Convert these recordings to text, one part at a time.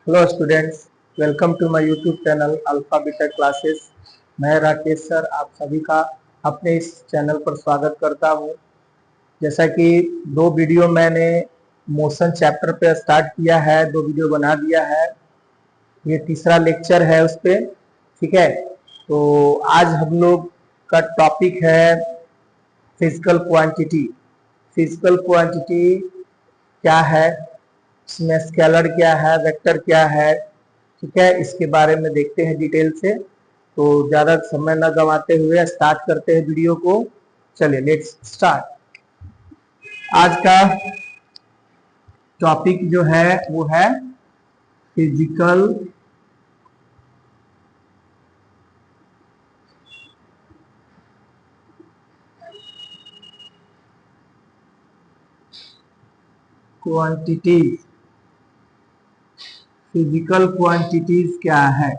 Hello students, welcome to my YouTube channel alpha beta classes. मैं Rakesh sir आप सभी का अपने इस चैनल पर स्वागत करता हूं। जैसा कि दो वीडियो मैंने मोशन चैप्टर पे स्टार्ट किया है, दो वीडियो बना दिया है। ये तीसरा लेक्चर है उस पे, ठीक है। तो आज हम लोग का टॉपिक है फिजिकल क्वांटिटी। फिजिकल क्वांटिटी क्या है, इसमें स्केलर क्या है, वेक्टर क्या है, ठीक है। इसके बारे में देखते हैं डिटेल से। तो ज्यादा समय न गंवाते हुए स्टार्ट करते हैं वीडियो को। चलिए लेट्स स्टार्ट। आज का टॉपिक जो है वो है फिजिकल क्वांटिटीज। फिजिकल क्वांटिटीज क्या है?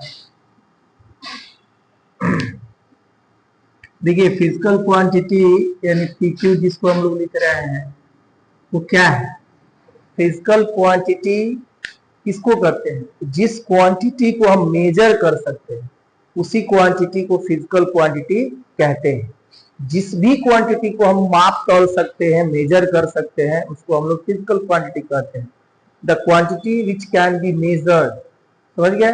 देखिए, फिजिकल क्वांटिटी यानी पीक्यू जिसको हम लोग लिख रहे हैं वो क्या है? फिजिकल क्वांटिटी किसको कहते हैं? जिस क्वांटिटी को हम मेजर कर सकते हैं उसी क्वांटिटी को फिजिकल क्वांटिटी कहते हैं। जिस भी क्वांटिटी को हम माप तौल सकते हैं, मेजर कर सकते हैं, उसको हम लोग फिजिकल क्वांटिटी कहते हैं। The quantity which can be measured, समझ गए?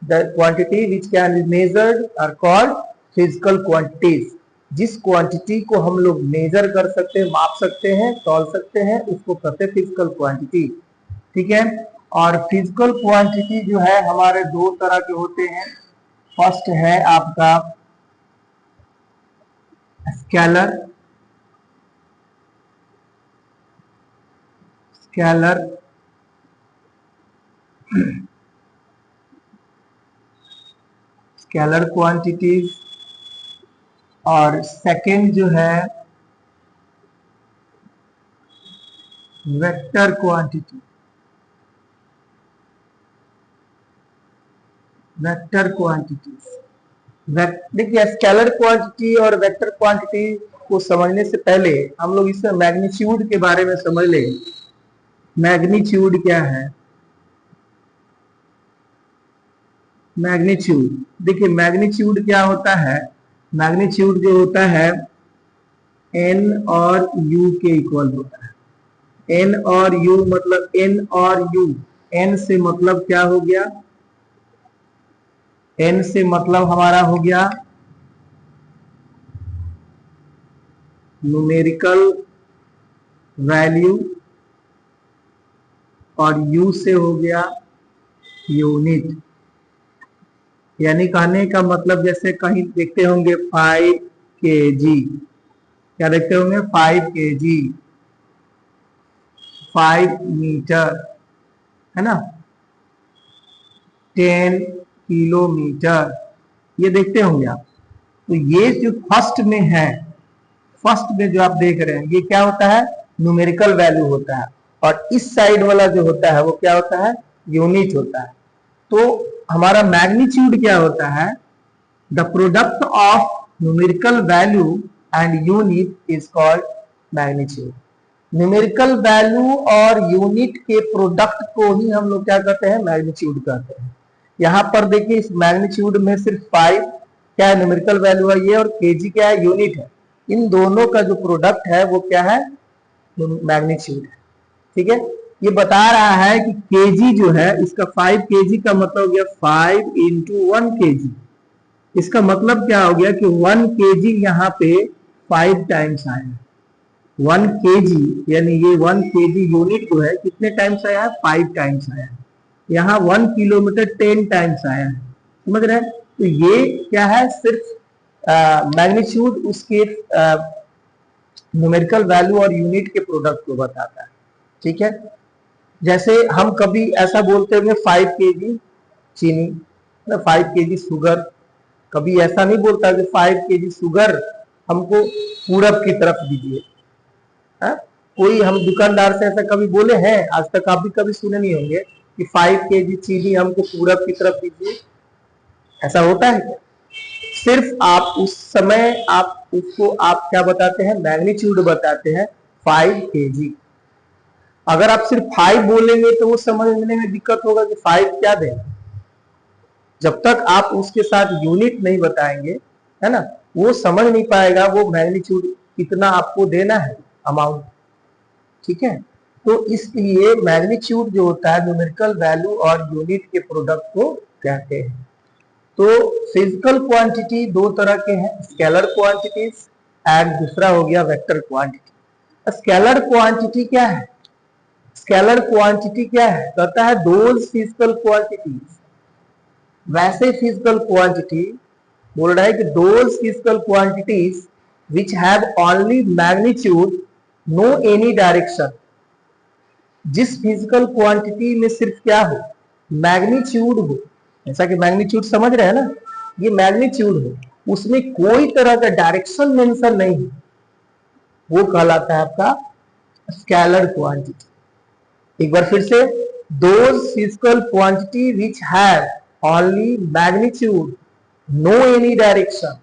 The quantity which can be measured are called physical quantities. जिस क्वांटिटी को हम लोग मेजर कर सकते हैं, माप सकते हैं, तौल सकते हैं, उसको कहते हैं फिजिकल क्वांटिटी, ठीक है। और फिजिकल क्वांटिटी जो है हमारे दो तरह के होते हैं। फर्स्ट है आपका स्केलर। Scalar scalar quantities. और सेकंड जो है वेक्टर क्वांटिटी। Vector quantities. देखिए, स्केलर क्वांटिटी और वेक्टर क्वांटिटी को समझने से पहले हम लोग इसमें मैग्नीट्यूड के बारे में समझ लें। मैग्नीट्यूड क्या है? मैग्नीट्यूड, देखिए मैग्नीट्यूड क्या होता है? मैग्नीट्यूड जो होता है एन और यू के इक्वल होता है। एन और यू मतलब एन और यू। एन से मतलब क्या हो गया? एन से मतलब हमारा हो गया न्यूमेरिकल वैल्यू और यू से हो गया यूनिट। यानी कहने का मतलब जैसे कहीं देखते होंगे 5 kg, क्या देखते होंगे? 5 kg, 5 मीटर, है ना, 10 किलोमीटर, ये देखते होंगे आप। तो ये जो फर्स्ट में है, फर्स्ट में जो आप देख रहे हैं ये क्या होता है? न्यूमेरिकल वैल्यू होता है। और इस साइड वाला जो होता है वो क्या होता है? यूनिट होता है। तो हमारा मैग्नीट्यूड क्या होता है? The product of numerical value and unit is called magnitude. Numerical value और यूनिट के प्रोडक्ट को ही हम लोग क्या कहते हैं? मैग्नीट्यूड कहते हैं। यहाँ पर देखिए, इस मैग्नीट्यूड में सिर्फ 5 क्या है? न्यूमेरिकल वैल्यू है ये, और केजी क्या है? यूनिट है। इन दोनों का जो प्रोडक्ट है वो क्या है? मैग्नीट्यूड है, ठीक है। ये बता रहा है कि केजी जो है इसका 5 kg का मतलब हो गया 5 इंटू 1 kg। इसका मतलब क्या हो गया कि 1 kg यहाँ पे 5 टाइम्स आया। 1 kg यानी ये 1 kg यूनिट जो है कितने टाइम्स आया है? 5 टाइम्स आया है। यहाँ 1 किलोमीटर 10 टाइम्स आया है, समझ रहे हैं? तो ये क्या है? सिर्फ मैग्नीट्यूड उसके न्यूमेरिकल वैल्यू और यूनिट के प्रोडक्ट को बताता है, ठीक है। जैसे हम कभी ऐसा बोलते होंगे 5 kg चीनी, 5 kg शुगर। कभी ऐसा नहीं बोलता कि 5 kg शुगर हमको पूरब की तरफ दीजिए। कोई हम दुकानदार से ऐसा कभी बोले हैं? आज तक आप भी कभी सुने नहीं होंगे कि 5 kg चीनी हमको पूरब की तरफ दीजिए। ऐसा होता है क्या? सिर्फ आप उस समय आप उसको आप क्या बताते हैं? मैग्नीट्यूड बताते हैं 5 kg। अगर आप सिर्फ 5 बोलेंगे तो वो समझने में दिक्कत होगा कि 5 क्या देना। जब तक आप उसके साथ यूनिट नहीं बताएंगे, है ना, वो समझ नहीं पाएगा वो मैग्नीट्यूड कितना आपको देना है, अमाउंट। ठीक है, तो इसलिए मैग्नीट्यूड जो होता है न्यूमेरिकल वैल्यू और यूनिट के प्रोडक्ट को कहते हैं। तो फिजिकल क्वांटिटी दो तरह के हैं, स्केलर क्वांटिटीज एंड दूसरा हो गया वेक्टर क्वांटिटी। स्केलर क्वांटिटी क्या है? स्केलर क्वांटिटी क्या है? कहता है दोज फिजिकल क्वांटिटीज, वैसे फिजिकल क्वांटिटी बोल रहा है कि those physical quantities which have only magnitude no any direction. जिस फिजिकल क्वांटिटी में सिर्फ क्या हो? मैग्नीट्यूड हो। ऐसा कि मैग्नीट्यूड समझ रहे हैं ना, ये मैग्नीट्यूड हो, उसमें कोई तरह का डायरेक्शन मेंशन नहीं है, वो कहलाता है आपका स्केलर क्वांटिटी। एक बार फिर से, those physical quantity which have only magnitude no any direction,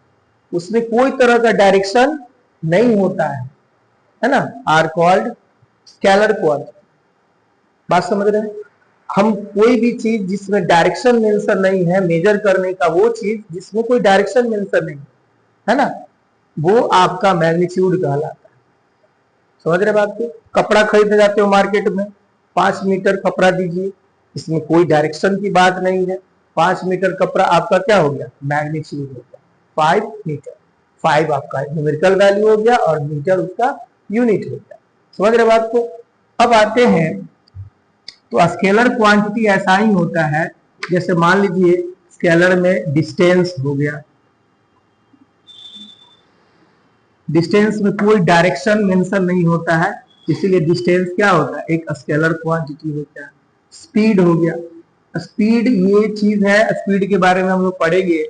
उसमें कोई तरह का डायरेक्शन नहीं होता है ना, आर कॉल्ड स्केलर क्वांटिटी। बात समझ रहे हैं? हम कोई भी चीज जिसमें डायरेक्शन मेंशन नहीं है मेजर करने का, वो चीज जिसमें कोई डायरेक्शन मेंशन नहीं है ना, वो आपका मैग्नीट्यूड कहलाता है। समझ रहे बात को? कपड़ा खरीदने जाते हो मार्केट में, 5 मीटर कपड़ा दीजिए, इसमें कोई डायरेक्शन की बात नहीं है, 5 मीटर कपड़ा आपका क्या हो गया? मैग्नीट्यूड हो गया 5 मीटर। 5 आपका न्यूमेरिकल वैल्यू हो गया और मीटर उसका यूनिट हो गया। समझ रहे बात को? अब आते हैं, तो स्केलर क्वांटिटी ऐसा ही होता है, जैसे मान लीजिए स्केलर में डिस्टेंस हो गया, डिस्टेंस में कोई डायरेक्शन मेंशन नहीं होता है, इसीलिए डिस्टेंस क्या होता है? एक स्केलर क्वांटिटी होता है। स्पीड हो गया, स्पीड ये चीज है, स्पीड के बारे में हम लोग पढ़ेंगे।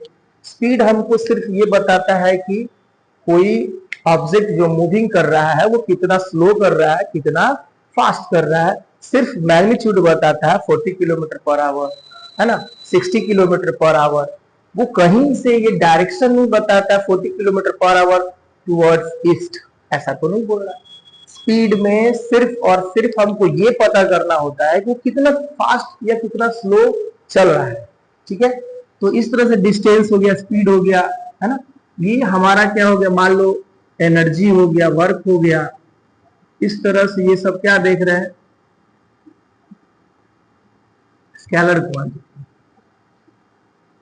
स्पीड हमको सिर्फ ये बताता है कि कोई ऑब्जेक्ट जो मूविंग कर रहा है वो कितना स्लो कर रहा है, कितना फास्ट कर रहा है। सिर्फ मैग्नीट्यूड बताता है 40 किलोमीटर पर आवर, है ना, 60 किलोमीटर पर आवर। वो कहीं से ये डायरेक्शन नहीं बताता है 40 kilometre per hour towards east, ऐसा तो नहीं बोल रहा। स्पीड में सिर्फ और सिर्फ हमको ये पता करना होता है कि कितना फास्ट या कितना स्लो चल रहा है। ठीक है, तो इस तरह से डिस्टेंस हो गया, स्पीड हो गया, है ना, ये हमारा क्या हो गया? मान लो एनर्जी हो गया, वर्क हो गया। इस तरह से ये सब क्या देख रहे हैं? Scalar quantity.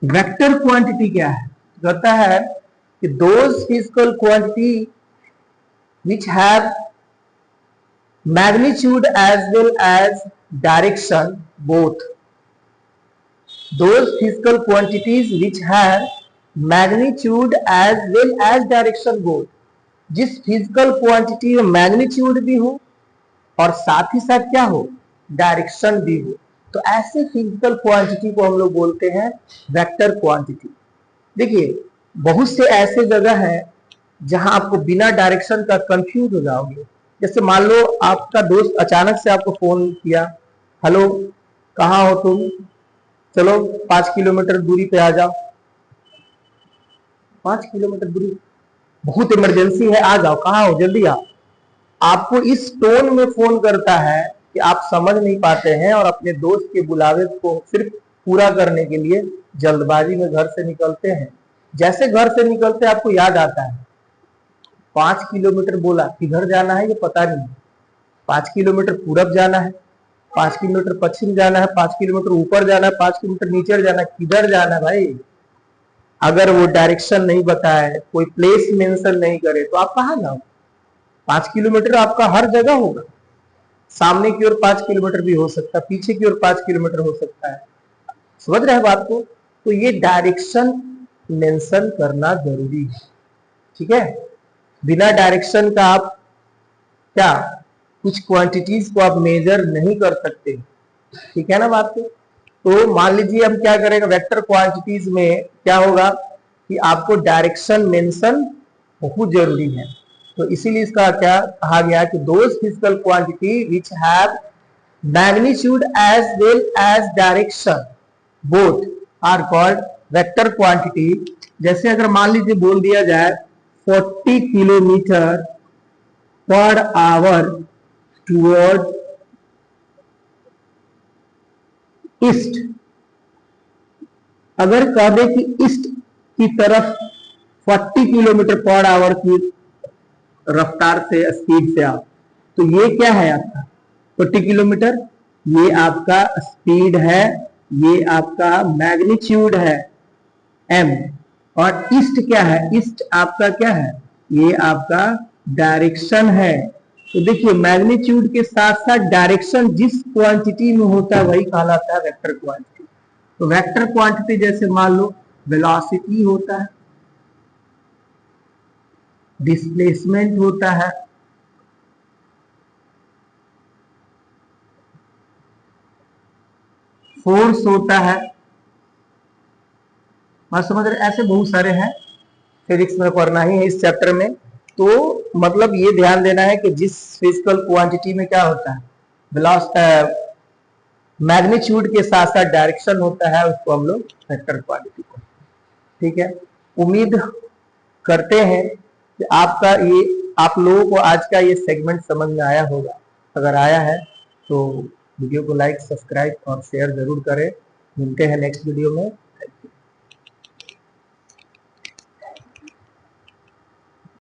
वेक्टर क्वांटिटी क्या है? कहता है कि those physical quantity which have magnitude as well as direction both. Those physical quantities which have magnitude as well as direction both। जिस फिजिकल क्वांटिटी में मैग्नीट्यूड भी हो और साथ ही साथ क्या हो? डायरेक्शन भी हो, तो ऐसे फिजिकल क्वांटिटी को हम लोग बोलते हैं वेक्टर क्वांटिटी। देखिए, बहुत से ऐसे जगह है जहां आपको बिना डायरेक्शन का कंफ्यूज हो जाओगे। जैसे मान लो आपका दोस्त अचानक से आपको फोन किया, हेलो कहाँ हो तुम, चलो 5 किलोमीटर दूरी पे आ जाओ। 5 किलोमीटर दूरी, बहुत इमरजेंसी है, आ जाओ, कहाँ हो, जल्दी आओ। आपको इस टोन में फोन करता है कि आप समझ नहीं पाते हैं और अपने दोस्त के बुलावे को सिर्फ पूरा करने के लिए जल्दबाजी में घर से निकलते हैं। जैसे घर से निकलते आपको याद आता है 5 किलोमीटर बोला, किधर जाना है ये पता नहीं। 5 किलोमीटर पूरब जाना है, 5 किलोमीटर पश्चिम जाना है, 5 किलोमीटर ऊपर जाना है, 5 किलोमीटर नीचे जाना है, किधर जाना है भाई? अगर वो डायरेक्शन नहीं बताए, कोई प्लेस मेंशन नहीं करे, तो आप कहाँ जाओ? 5 किलोमीटर आपका हर जगह होगा, सामने की ओर 5 किलोमीटर भी हो सकता है, पीछे की ओर 5 किलोमीटर हो सकता है। समझ रहे हैं बात को? तो ये डायरेक्शन मेंशन करना जरूरी है। ठीक है, बिना डायरेक्शन का आप क्या कुछ क्वांटिटीज को आप मेजर नहीं कर सकते। ठीक है ना बात को? तो मान लीजिए हम क्या करेंगे, वेक्टर क्वांटिटीज में क्या होगा कि आपको डायरेक्शन मेंशन बहुत जरूरी है। तो इसीलिए इसका क्या कहा गया कि those physical quantity which have magnitude as well as direction both are called vector quantity. जैसे अगर मान लीजिए बोल दिया जाए 40 kilometre per hour toward east, अगर कह दे कि ईस्ट की तरफ 40 किलोमीटर पर आवर की रफ्तार से, स्पीड से आप, तो ये क्या है आपका 40 किलोमीटर, ये आपका स्पीड है, ये आपका मैग्नीट्यूड है m, और ईस्ट क्या है, ईस्ट आपका क्या है, ये आपका डायरेक्शन है। तो देखिए मैग्नीट्यूड के साथ साथ डायरेक्शन जिस क्वांटिटी में होता है वही कहलाता है वेक्टर क्वांटिटी। तो वेक्टर क्वांटिटी जैसे मान लो वेलोसिटी होता है, डिस्प्लेसमेंट होता है, फोर्स होता है, बात समझ रहे, ऐसे बहुत सारे हैं, फिजिक्स में पढ़ना ही है इस चैप्टर में। तो मतलब ये ध्यान देना है कि जिस फिजिकल क्वांटिटी में क्या होता है, वेलोसिटी, मैग्नीट्यूड के साथ साथ डायरेक्शन होता है, उसको हम लोग वेक्टर क्वांटिटी को, ठीक है। उम्मीद करते हैं कि आपका ये, आप लोगों को आज का ये सेगमेंट समझ में आया होगा। अगर आया है तो वीडियो को लाइक, सब्सक्राइब और शेयर जरूर करें। मिलते हैं नेक्स्ट वीडियो में।